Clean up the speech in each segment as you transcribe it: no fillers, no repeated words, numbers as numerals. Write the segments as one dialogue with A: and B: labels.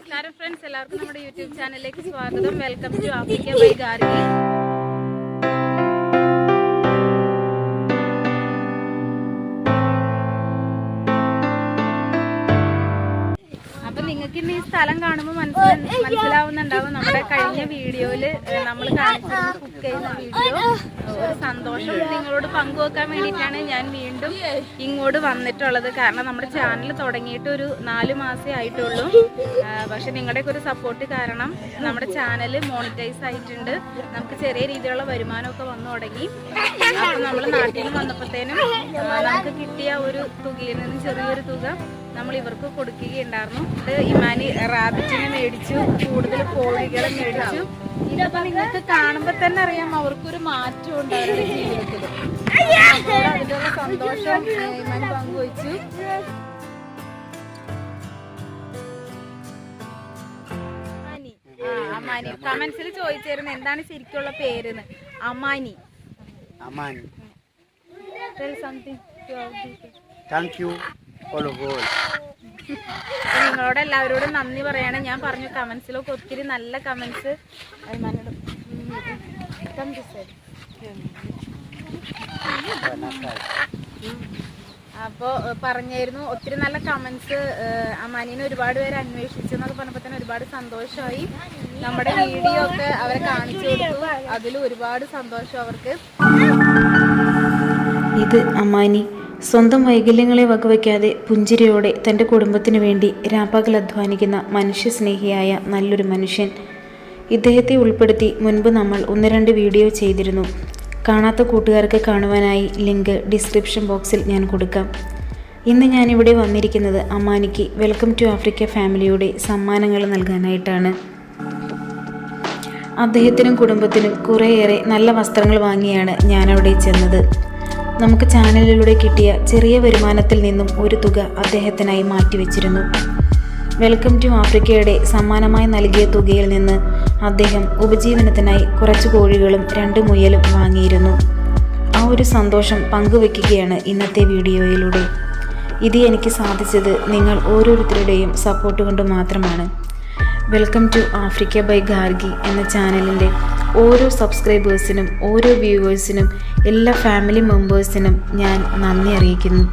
A: നമസ്കാരം ഫ്രണ്ട്സ്, എല്ലാവർക്കും നമ്മുടെ യൂട്യൂബ് ചാനലിലേക്ക് സ്വാഗതം. Welcome to Africa by Gargi. അപ്പം നിങ്ങൾക്ക് ഇന്ന് ഈ സ്ഥലം കാണുമ്പോൾ മനസ്സിലാവുന്നുണ്ടാവും, നമ്മുടെ കഴിഞ്ഞ വീഡിയോയിൽ നമ്മൾ കാണിച്ചിരുന്ന കുക്ക് ചെയ്യുന്ന വീഡിയോ. ഒരു സന്തോഷം നിങ്ങളോട് പങ്കുവെക്കാൻ വേണ്ടിയിട്ടാണ് ഞാൻ വീണ്ടും ഇങ്ങോട്ട് വന്നിട്ടുള്ളത്. കാരണം നമ്മുടെ ചാനൽ തുടങ്ങിയിട്ട് ഒരു 4 മാസമേ ആയിട്ടുള്ളൂ. പക്ഷെ നിങ്ങളുടെയൊക്കെ ഒരു സപ്പോർട്ട് കാരണം നമ്മുടെ ചാനൽ മോണിറ്റൈസ് ആയിട്ടുണ്ട്. നമുക്ക് ചെറിയ രീതിയിലുള്ള വരുമാനമൊക്കെ വന്നു തുടങ്ങി. അപ്പം നമ്മൾ നാട്ടിൽ നിന്ന് വന്നപ്പോഴത്തേനും നമുക്ക് കിട്ടിയ ഒരു തുകയിൽ നിന്ന് ചെറിയൊരു തുക നമ്മൾ ഇവർക്ക് കൊടുക്കുകയുണ്ടായിരുന്നു. ഇമാനി റാബിറ്റിനെ മേടിച്ചു, കൂടുതൽ കോഴികളെ മേടിച്ചു. ഇതൊക്കെ നിങ്ങൾക്ക് കാണുമ്പോൾ തന്നെ അറിയാം അവർക്കൊരു മാറ്റം ഉണ്ട് അവരുടെ ജീവിതത്തിൽ. അതിലുള്ള സന്തോഷം ഇമാനി പങ്കുവച്ചു. അമാനി കമന്റ്സിൽ ചോദിച്ചിരുന്നു എന്താണ് ശരിക്കുള്ള പേരെന്ന്. അമാനി. നിങ്ങളോട് എല്ലാവരോടും നന്ദി പറയാണ്. ഞാൻ പറഞ്ഞു കമന്റ്സിലൊക്കെ ഒത്തിരി നല്ല കമന്റ്സ് അപ്പോൾ പറഞ്ഞായിരുന്നു. ഒത്തിരി നല്ല കമന്റ്സ്. അമാനിനെ ഒരുപാട് പേര് അന്വേഷിച്ചു എന്നൊക്കെ പറഞ്ഞപ്പോൾ തന്നെ ഒരുപാട് സന്തോഷമായി. നമ്മുടെ വീഡിയോ ഒക്കെ അവരെ കാണിച്ചു കൊടുത്തു, അതിൽ ഒരുപാട് സന്തോഷം അവർക്ക്.
B: ഇത് അമാനി സ്വന്തം വൈകല്യങ്ങളെ വകവയ്ക്കാതെ പുഞ്ചിരിയോടെ തൻ്റെ കുടുംബത്തിനു വേണ്ടി രാപ്പകൽ അധ്വാനിക്കുന്ന മനുഷ്യസ്നേഹിയായ നല്ലൊരു മനുഷ്യൻ. ഇദ്ദേഹത്തെ ഉൾപ്പെടുത്തി മുൻപ് നമ്മൾ 1-2 വീഡിയോ ചെയ്തിരുന്നു. കാണാത്ത കൂട്ടുകാർക്ക് കാണുവാനായി ലിങ്ക് ഡിസ്ക്രിപ്ഷൻ ബോക്സിൽ ഞാൻ കൊടുക്കാം. ഇന്ന് ഞാനിവിടെ വന്നിരിക്കുന്നത് അമാനിക്ക് വെൽക്കം ടു ആഫ്രിക്ക ഫാമിലിയുടെ സമ്മാനങ്ങൾ നൽകാനായിട്ടാണ്. അദ്ദേഹത്തിനും കുടുംബത്തിനും കുറേയേറെ നല്ല വസ്ത്രങ്ങൾ വാങ്ങിയാണ് ഞാനവിടെ ചെന്നത്. നമുക്ക് ചാനലിലൂടെ കിട്ടിയ ചെറിയ വരുമാനത്തിൽ നിന്നും ഒരു തുക അദ്ദേഹത്തിനായി മാറ്റിവെച്ചിരുന്നു. വെൽക്കം ടു ആഫ്രിക്കയുടെ സമ്മാനമായി നൽകിയ തുകയിൽ നിന്ന് അദ്ദേഹം ഉപജീവനത്തിനായി കുറച്ച് കോഴികളും 2 മുയലും വാങ്ങിയിരുന്നു. ആ ഒരു സന്തോഷം പങ്കുവെക്കുകയാണ് ഇന്നത്തെ വീഡിയോയിലൂടെ. ഇത് എനിക്ക് സാധിച്ചത് നിങ്ങൾ ഓരോരുത്തരുടെയും സപ്പോർട്ട് കൊണ്ട് മാത്രമാണ്. Welcome to Africa by Gargi എന്ന ചാനലിൻ്റെ ഓരോ സബ്സ്ക്രൈബേഴ്സിനും ഓരോ വ്യൂവേഴ്സിനും എല്ലാ ഫാമിലി മെമ്പേഴ്സിനും ഞാൻ നന്ദി അറിയിക്കുന്നു.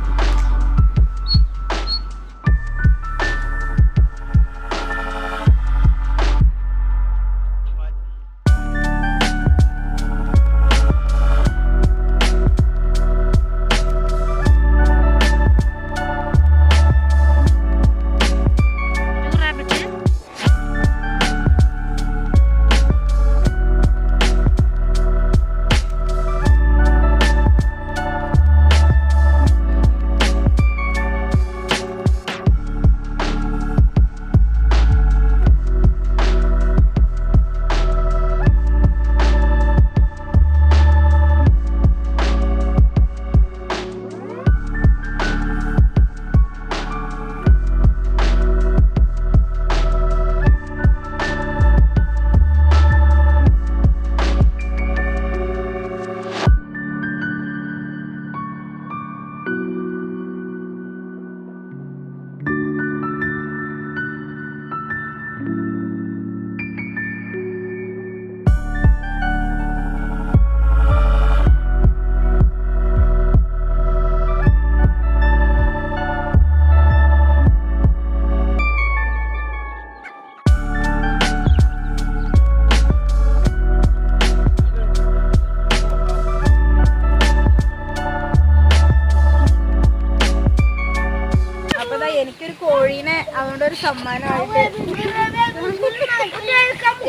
A: എനിക്കൊരു കോഴീനെ അതുകൊണ്ട് ഒരു സമ്മാനമായിട്ട്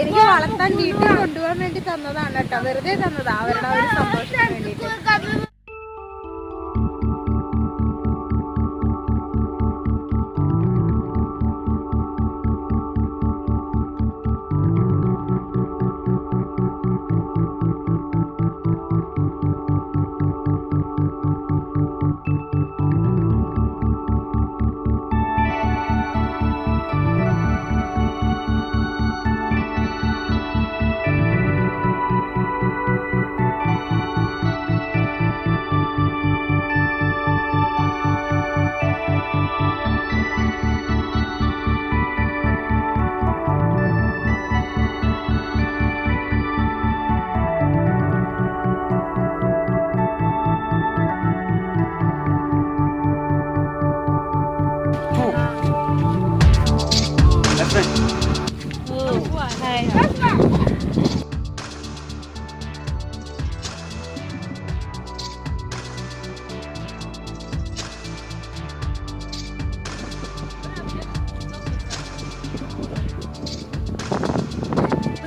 A: എനിക്ക് വളർത്താൻ വീട്ടിൽ കൊണ്ടുപോകാൻ വേണ്ടി തന്നതാണ് കേട്ടോ. വെറുതെ തന്നതാ അവരുടെ ഒരു സന്തോഷത്തിന് വേണ്ടിയിട്ട്.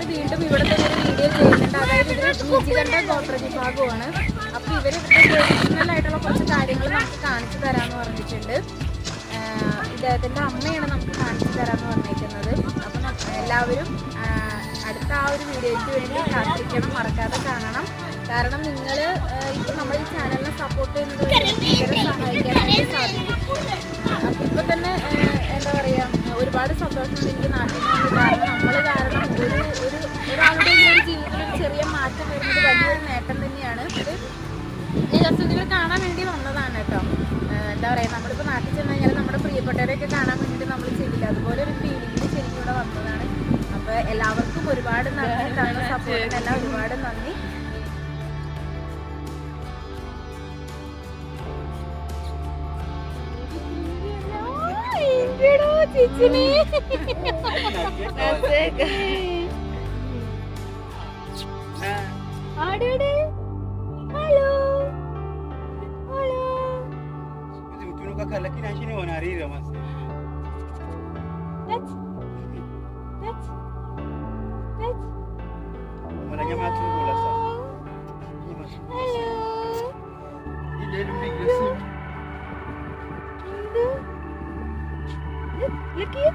A: വീണ്ടും ഇവിടെ തന്നെ ഒരു വീഡിയോ ചെയ്യുന്നുണ്ട്. അതായത് ഇവർ നിജികണ്ഠ ഗോത്ര വിഭാഗമാണ്. അപ്പോൾ ഇവർ ട്രഡീഷണൽ ആയിട്ടുള്ള കുറച്ച് കാര്യങ്ങൾ നമുക്ക് കാണിച്ചു തരാമെന്ന് പറഞ്ഞിട്ടുണ്ട്. ഇദ്ദേഹത്തിൻ്റെ അമ്മയാണ് നമുക്ക് കാണിച്ചു തരാമെന്ന് പറഞ്ഞിരിക്കുന്നത്. അപ്പം എല്ലാവരും അടുത്ത ആ ഒരു വീഡിയോയ്ക്ക് വേണ്ടി കാത്തിരിക്കണം, മറക്കാതെ കാണണം. കാരണം നിങ്ങൾ ഇപ്പം നമ്മൾ ഈ ചാനലിനെ സപ്പോർട്ട് ചെയ്യുന്നത് ഇവരെ സഹായിക്കാനായിട്ട് സാധിക്കും. അപ്പം ഇപ്പം തന്നെ എന്താ പറയുക, ഒരുപാട് സന്തോഷമുണ്ട് എനിക്ക് നാട്ടിൽ നിന്ന്. കാരണം നമ്മൾ കാരണം ഒരാളുടെ ഒരു ജീവിതത്തിൽ ഒരു ചെറിയ മാറ്റം വരുന്നത് വലിയൊരു നേട്ടം തന്നെയാണ്. ഇത് ഈ വസ്തുതകൾ കാണാൻ വേണ്ടി വന്നതാണ് കേട്ടോ. എന്താ പറയുക, നമ്മളിപ്പോൾ നാട്ടിൽ ചെന്ന് കഴിഞ്ഞാൽ നമ്മുടെ പ്രിയപ്പെട്ടവരെയൊക്കെ കാണാൻ വേണ്ടിയിട്ട് നമ്മൾ ചെയ്യില്ല. അതുപോലെ ഒരു ഫീലിംഗിൽ ശരിക്കും ഇവിടെ വന്നതാണ്. അപ്പോൾ എല്ലാവർക്കും ഒരുപാട് നന്ദി, തന്ന സപ്പോർട്ടിനെല്ലാം ഒരുപാട് നന്ദി.
C: lakini nchini wanarira masi.
A: That's.
C: Mana nyama tungu la sa.
A: Hello.
C: Ile immigration.
A: Lucky.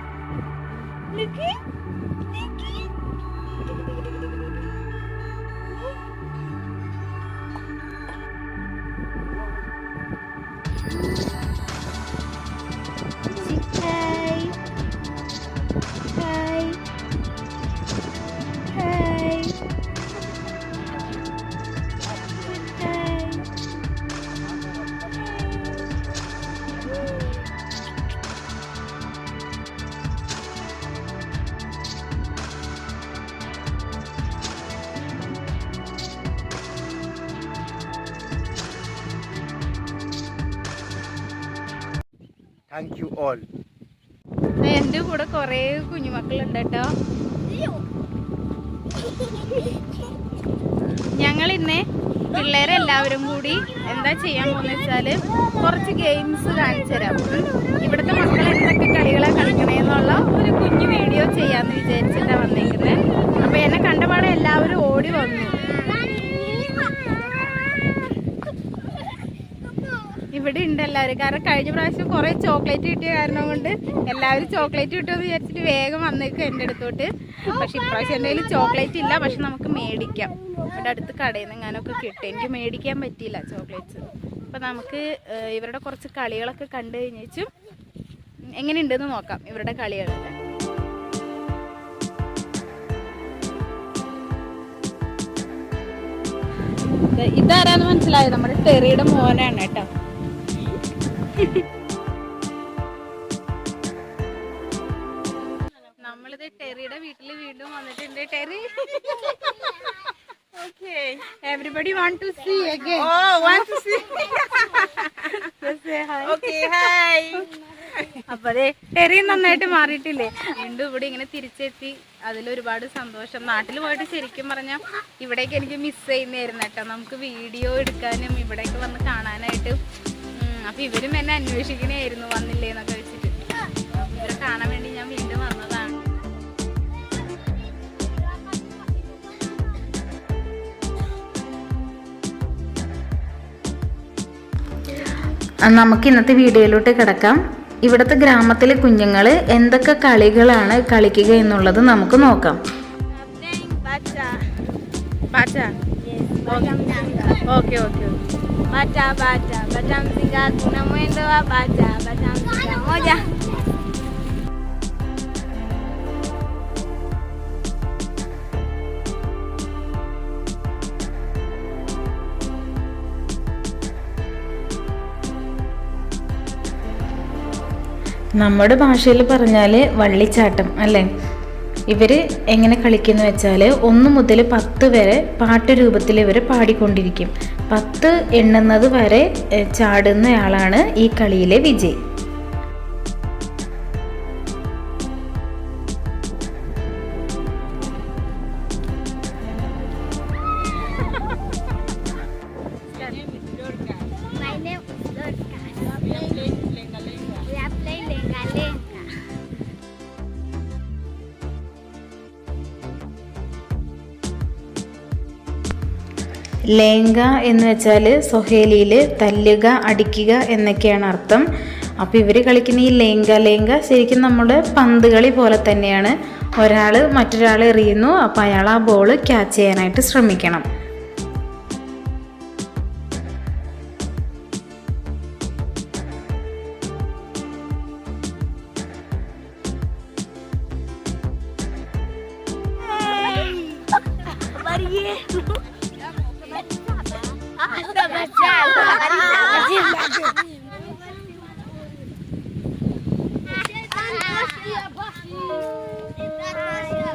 C: Thank you all.
A: എൻ്റെ കൂടെ കുറേ കുഞ്ഞുമക്കളുണ്ട് കേട്ടോ. ഞങ്ങൾ ഇന്ന് പിള്ളേരെല്ലാവരും കൂടി എന്താ ചെയ്യാൻ പോകുന്നത് വെച്ചാൽ കുറച്ച് ഗെയിംസ് കാണിച്ചു തരാം. ഇവിടുത്തെ മക്കൾ എന്തൊക്കെ കളികളാണ് കളിക്കണേന്നുള്ള ഒരു കുഞ്ഞു വീഡിയോ ചെയ്യാമെന്ന് വിചാരിച്ചിട്ടാണ് വന്നേക്കുന്നത്. അപ്പോൾ എന്നെ കണ്ടപാടെ എല്ലാവരും ഓടി വന്നു. ഇവിടെ ഉണ്ട് എല്ലാവരും. കാരണം കഴിഞ്ഞ പ്രാവശ്യം കുറേ ചോക്ലേറ്റ് കിട്ടിയ കാരണം കൊണ്ട് എല്ലാവരും ചോക്ലേറ്റ് കിട്ടുമെന്ന് വിചാരിച്ചിട്ട് വേഗം വന്നേക്കും എൻ്റെ അടുത്തോട്ട്. പക്ഷെ ഇപ്രാവശ്യം എൻ്റെ കയ്യിൽ ചോക്ലേറ്റ് ഇല്ല. പക്ഷെ നമുക്ക് മേടിക്കാം. ഇവിടെ അടുത്ത് കടയിൽ നിന്ന് എങ്ങാനൊക്കെ കിട്ടും. എനിക്ക് മേടിക്കാൻ പറ്റിയില്ല ചോക്ലേറ്റ്സ്. അപ്പം നമുക്ക് ഇവരുടെ കുറച്ച് കളികളൊക്കെ കണ്ടു കഴിഞ്ഞേച്ചും എങ്ങനെയുണ്ടെന്ന് നോക്കാം ഇവരുടെ കളികളൊക്കെ. ഇതാരാന്ന് മനസ്സിലായത്? നമ്മുടെ ടെറിയുടെ മോനാണ് കേട്ടോ. നമ്മളിത് ടെറിയുടെ വീട്ടിൽ വീണ്ടും വന്നിട്ടുണ്ട്. Terry, okay, everybody want to see again.
D: Oh, want to see.
A: Just say hi.
D: Okay, hi.
A: അപ്പൊ അതെ ടെറി നന്നായിട്ട് മാറിയിട്ടില്ലേ? വീണ്ടും ഇവിടെ ഇങ്ങനെ തിരിച്ചെത്തി. അതിലൊരുപാട് സന്തോഷം. നാട്ടിൽ പോയിട്ട് ശരിക്കും പറഞ്ഞാൽ ഇവിടേക്ക് എനിക്ക് മിസ് ചെയ്യുന്നതായിരുന്നു കേട്ടോ. നമുക്ക് വീഡിയോ എടുക്കാനും ഇവിടേക്ക് വന്ന് കാണാനായിട്ട്. അപ്പൊ ഇവരും എന്നെ അന്വേഷിക്കണേയായിരുന്നു വന്നില്ലേ എന്നൊക്കെ വെച്ചിട്ട്. ഇവരെ കാണാൻ വേണ്ടി ഞാൻ വീണ്ടും വന്നതാണ്.
B: നമുക്ക് ഇന്നത്തെ വീഡിയോയിലോട്ട് കിടക്കാം. ഇവിടുത്തെ ഗ്രാമത്തിലെ കുഞ്ഞുങ്ങൾ എന്തൊക്കെ കളികളാണ് കളിക്കുക എന്നുള്ളത് നമുക്ക് നോക്കാം.
A: Okay okay.
D: Baca msinga kuna mwendo wa baca msinga moja.
B: നമ്മുടെ ഭാഷയിൽ പറഞ്ഞാൽ വള്ളിച്ചാട്ടം അല്ലേ. ഇവർ എങ്ങനെ കളിക്കുന്നു വെച്ചാൽ 1 മുതൽ 10 വരെ പാട്ട് രൂപത്തിൽ ഇവർ പാടിക്കൊണ്ടിരിക്കും. 10 എണ്ണുന്നത് വരെ ചാടുന്നയാളാണ് ഈ കളിയിലെ വിജയി. ലേങ്ക എന്ന് വെച്ചാൽ സൊഹേലിയിൽ തല്ലുക, അടിക്കുക എന്നൊക്കെയാണ് അർത്ഥം. അപ്പോൾ ഇവർ കളിക്കുന്ന ഈ ലേങ്ക ശരിക്കും നമ്മുടെ പന്ത് കളി പോലെ തന്നെയാണ്. ഒരാൾ മറ്റൊരാളെ എറിയുന്നു, അപ്പോൾ അയാൾ ആ ബോൾ ക്യാച്ച് ചെയ്യാനായിട്ട് ശ്രമിക്കണം.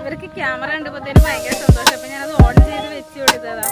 A: ഇവർക്ക് ക്യാമറ കണ്ടപ്പോഴത്തേനും ഭയങ്കര സന്തോഷം. അപ്പൊ ഞാനത് ഓൺ ചെയ്ത് വെച്ച് കൊടുത്തതാ.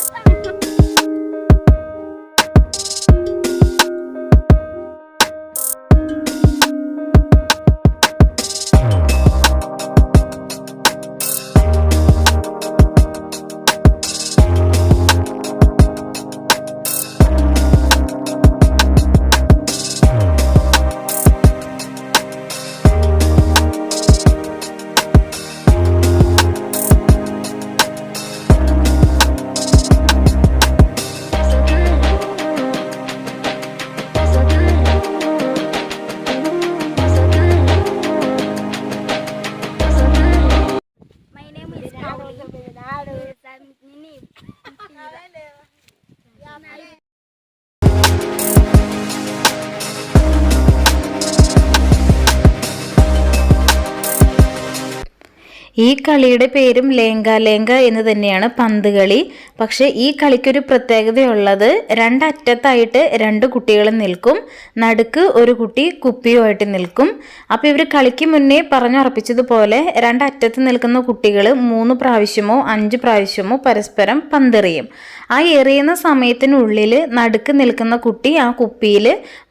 B: ഈ കളിയുടെ പേരും ലേങ്ക എന്ന് തന്നെയാണ്, പന്ത് കളി. പക്ഷേ ഈ കളിക്കൊരു പ്രത്യേകതയുള്ളത്, രണ്ടറ്റത്തായിട്ട് 2 കുട്ടികൾ നിൽക്കും, നടുക്ക് ഒരു കുട്ടി കുപ്പിയുമായിട്ട് നിൽക്കും. അപ്പോൾ ഇവർ കളിക്ക് മുന്നേ പറഞ്ഞുറപ്പിച്ചതുപോലെ രണ്ടറ്റത്ത് നിൽക്കുന്ന കുട്ടികൾ 3 പ്രാവശ്യമോ 5 പ്രാവശ്യമോ പരസ്പരം പന്തെറിയും. ആ എറിയുന്ന സമയത്തിനുള്ളിൽ നടുക്ക് നിൽക്കുന്ന കുട്ടി ആ കുപ്പിയിൽ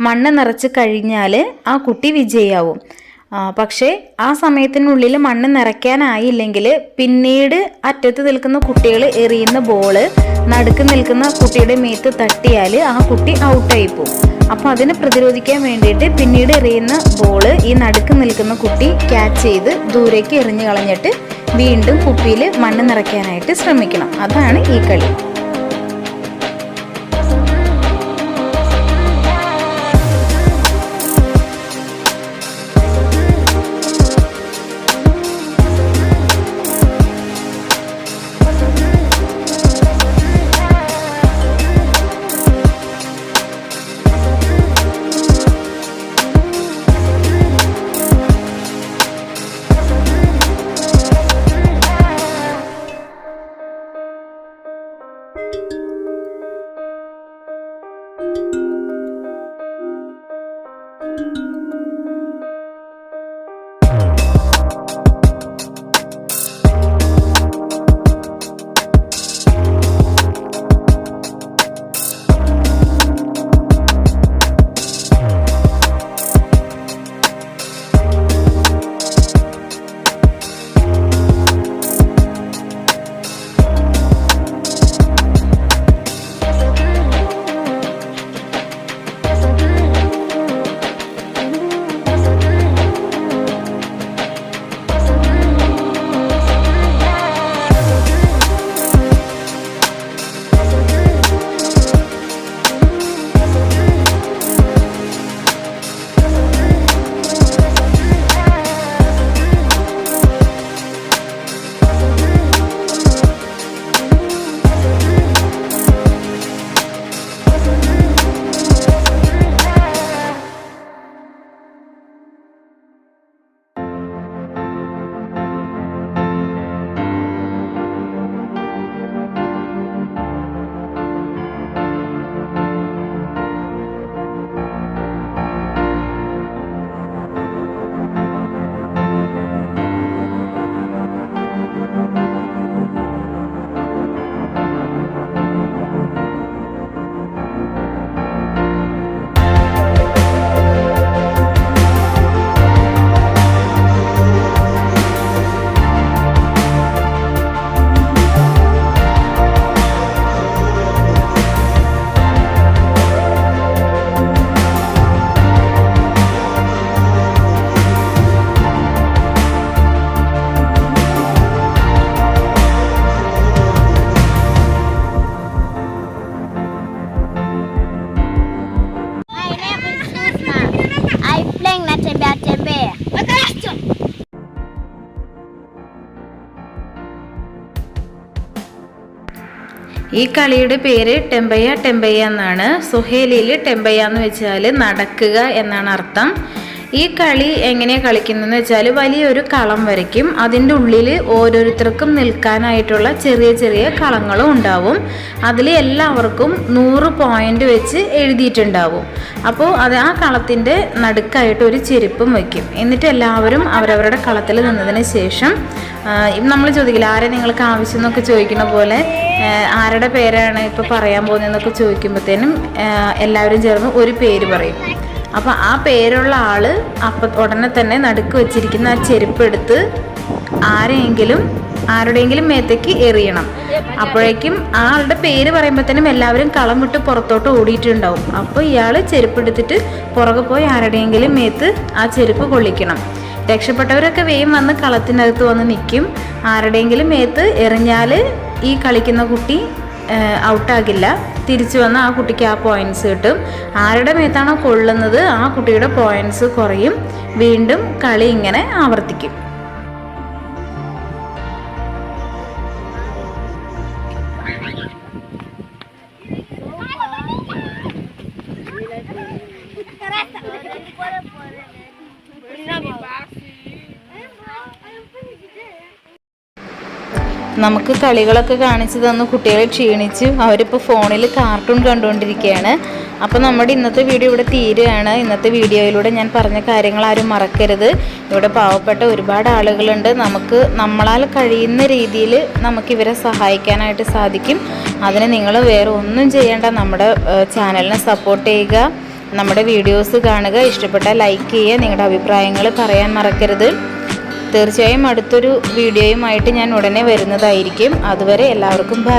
B: മണ്ണ് നിറച്ച് കഴിഞ്ഞാൽ ആ കുട്ടി വിജയിയാവും. പക്ഷേ ആ സമയത്തിനുള്ളിൽ മണ്ണ് നിറയ്ക്കാനായില്ലെങ്കിൽ പിന്നീട് അറ്റത്ത് നിൽക്കുന്ന കുട്ടികൾ എറിയുന്ന ബോള് നടുക്ക് നിൽക്കുന്ന കുട്ടിയുടെ മേത്ത് തട്ടിയാൽ ആ കുട്ടി ഔട്ടായി പോകും. അപ്പോൾ അതിനെ പ്രതിരോധിക്കാൻ വേണ്ടിയിട്ട് പിന്നീട് എറിയുന്ന ബോള് ഈ നടുക്ക് നിൽക്കുന്ന കുട്ടി ക്യാച്ച് ചെയ്ത് ദൂരേക്ക് എറിഞ്ഞു കളഞ്ഞിട്ട് വീണ്ടും കുപ്പിയിൽ മണ്ണ് നിറയ്ക്കാനായിട്ട് ശ്രമിക്കണം. അതാണ് ഈ കളി. ഈ കളിയുടെ പേര് ടെമ്പയ്യ ടെമ്പയ്യ എന്നാണ്. സുഹേലിയിൽ ടെമ്പയ്യ എന്ന് വെച്ചാൽ നടക്കുക എന്നാണ് അർത്ഥം. ഈ കളി എങ്ങനെയാണ് കളിക്കുന്നതെന്ന് വെച്ചാൽ വലിയൊരു കളം വരയ്ക്കും. അതിൻ്റെ ഉള്ളിൽ ഓരോരുത്തർക്കും നിൽക്കാനായിട്ടുള്ള ചെറിയ ചെറിയ കളങ്ങളും ഉണ്ടാവും. അതിൽ എല്ലാവർക്കും 100 പോയിൻ്റ് വെച്ച് എഴുതിയിട്ടുണ്ടാവും. അപ്പോൾ ആ കളത്തിൻ്റെ നടുക്കായിട്ട് ഒരു ചെരുപ്പും വയ്ക്കും. എന്നിട്ട് എല്ലാവരും അവരവരുടെ കളത്തിൽ നിന്നതിന് ശേഷം നമ്മൾ ചോദിക്കില്ല ആരെ നിങ്ങൾക്ക് ആവശ്യം എന്നൊക്കെ ചോദിക്കുന്ന പോലെ ആരുടെ പേരാണ് ഇപ്പോൾ പറയാൻ പോകുന്നതെന്നൊക്കെ ചോദിക്കുമ്പോഴത്തേനും എല്ലാവരും ചേർന്ന് ഒരു പേര് പറയും. അപ്പോൾ ആ പേരുള്ള ആൾ ഉടനെ തന്നെ നടുക്ക് വെച്ചിരിക്കുന്ന ആ ചെരുപ്പ് എടുത്ത് ആരുടെയെങ്കിലും മേത്തേക്ക് എറിയണം. അപ്പോഴേക്കും ആളുടെ പേര് പറയുമ്പോഴത്തേനും എല്ലാവരും കളം വിട്ട് പുറത്തോട്ട് ഓടിയിട്ടുണ്ടാവും. അപ്പോൾ ഇയാൾ ചെരുപ്പ് എടുത്തിട്ട് പുറകെ പോയി ആരുടെയെങ്കിലും മേത്ത് ആ ചെരുപ്പ് കൊള്ളിക്കണം. രക്ഷപ്പെട്ടവരൊക്കെ വേഗം വന്ന് കളത്തിനകത്ത് വന്ന് നിൽക്കും. ആരുടെയെങ്കിലും മേത്ത് എറിഞ്ഞാൽ ഈ കളിക്കുന്ന കുട്ടി ഔട്ടാകില്ല. തിരിച്ചു വന്ന് ആ കുട്ടിക്ക് ആ പോയിൻറ്റ്സ് കിട്ടും. ആരുടെ മേത്താണോ കൊള്ളുന്നത് ആ കുട്ടിയുടെ പോയിൻറ്റ്സ് കുറയും. വീണ്ടും കളി ഇങ്ങനെ ആവർത്തിക്കും. നമുക്ക് കളികളൊക്കെ കാണിച്ചു തന്നു കുട്ടികളെ ക്ഷീണിച്ചു. അവരിപ്പോൾ ഫോണിൽ കാർട്ടൂൺ കണ്ടുകൊണ്ടിരിക്കുകയാണ്. അപ്പോൾ നമ്മുടെ ഇന്നത്തെ വീഡിയോ ഇവിടെ തീരുകയാണ്. ഇന്നത്തെ വീഡിയോയിലൂടെ ഞാൻ പറഞ്ഞ കാര്യങ്ങൾ ആരും മറക്കരുത്. ഇവിടെ പാവപ്പെട്ട ഒരുപാട് ആളുകളുണ്ട്. നമ്മളാൽ കഴിയുന്ന രീതിയിൽ നമുക്കിവരെ സഹായിക്കാനായിട്ട് സാധിക്കും. അതിന് നിങ്ങൾ വേറെ ഒന്നും ചെയ്യേണ്ട. നമ്മുടെ ചാനലിനെ സപ്പോർട്ട് ചെയ്യുക, നമ്മുടെ വീഡിയോസ് കാണുക, ഇഷ്ടപ്പെട്ടാൽ ലൈക്ക് ചെയ്യുക, നിങ്ങളുടെ അഭിപ്രായങ്ങൾ പറയാൻ മറക്കരുത്. തീർച്ചയായും അടുത്തൊരു വീഡിയോയുമായിട്ട് ഞാൻ ഉടനെ വരുന്നതായിരിക്കും. അതുവരെ എല്ലാവർക്കും ബൈ.